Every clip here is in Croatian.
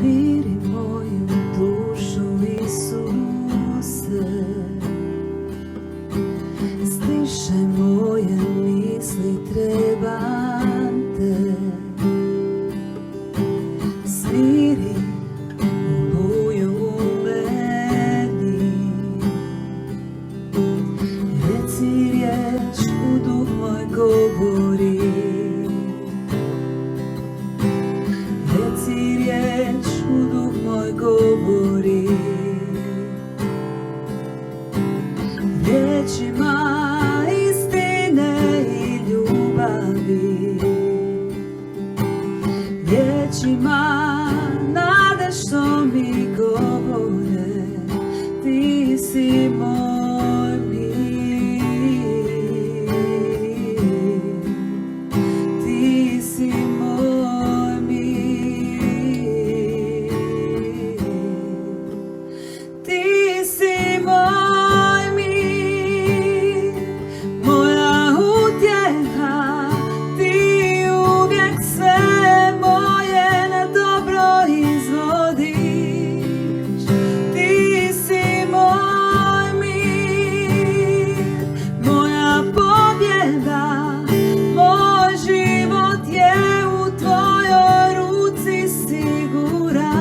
Miri moju dušu, Isuse, stišaj moje misli, trebam te. Smiri oluju u meni, reci riječ, u duh moj govori. Reci riječ, u duh moj govori. Riječima istine i ljubavi, riječima nade što mi govore. Ti si moj mir, ti si moj mir, ti si moj mir, moja utjeha. Ti uvijek sve moje na dobro izvodiš. Ti si moj mir, moja pobjeda. Moj život je u tvojoj ruci siguran.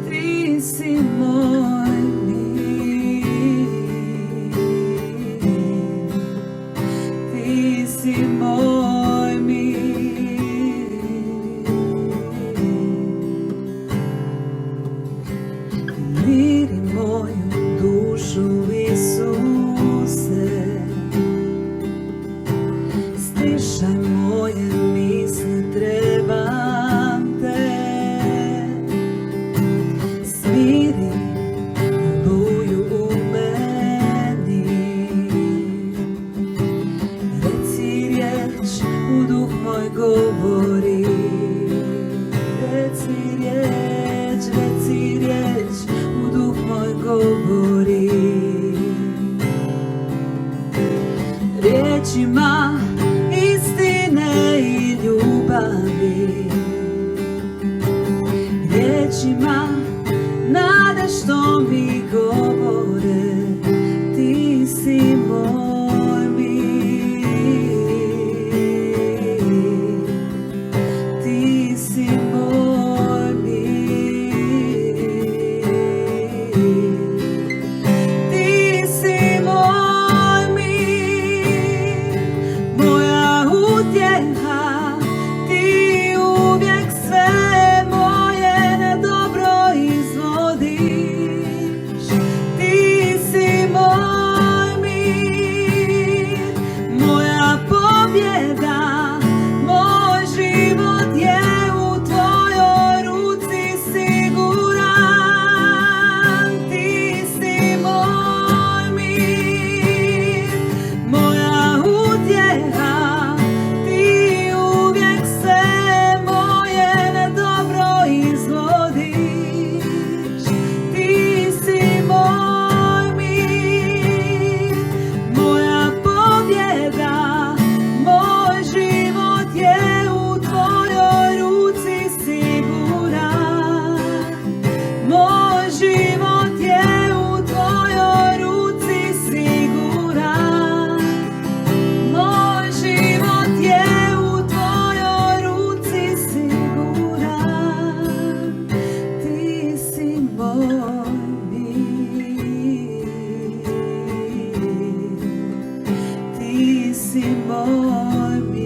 Ti si moj mir, ti si moj mir. Miri moju dušu, Isuse, stišaj moje misli, trebam te. Smiri oluju u meni, reci riječ, u duh moj govori. Reci riječ, u duh moj govori. Riječima istine i ljubavi, riječima nade što mi govore. Ti si moj mir, ti si moj mir, ti si moj mir, moja utjeha. Ti uvijek sve moje na dobro izvodiš. Ti si moj mir, moja pobjeda. Moj život je u tvojoj ruci siguran. Ti si moj mir, moja utjeha. Ti uvijek sve moje na dobro izvodiš. Ti si moj mir, moja pobjeda. Moj život je u tvojoj ruci siguran. Moj život je u tvojoj ruci siguran. Moj život je u tvojoj ruci siguran. Ti si moj mir, ti si moj mir.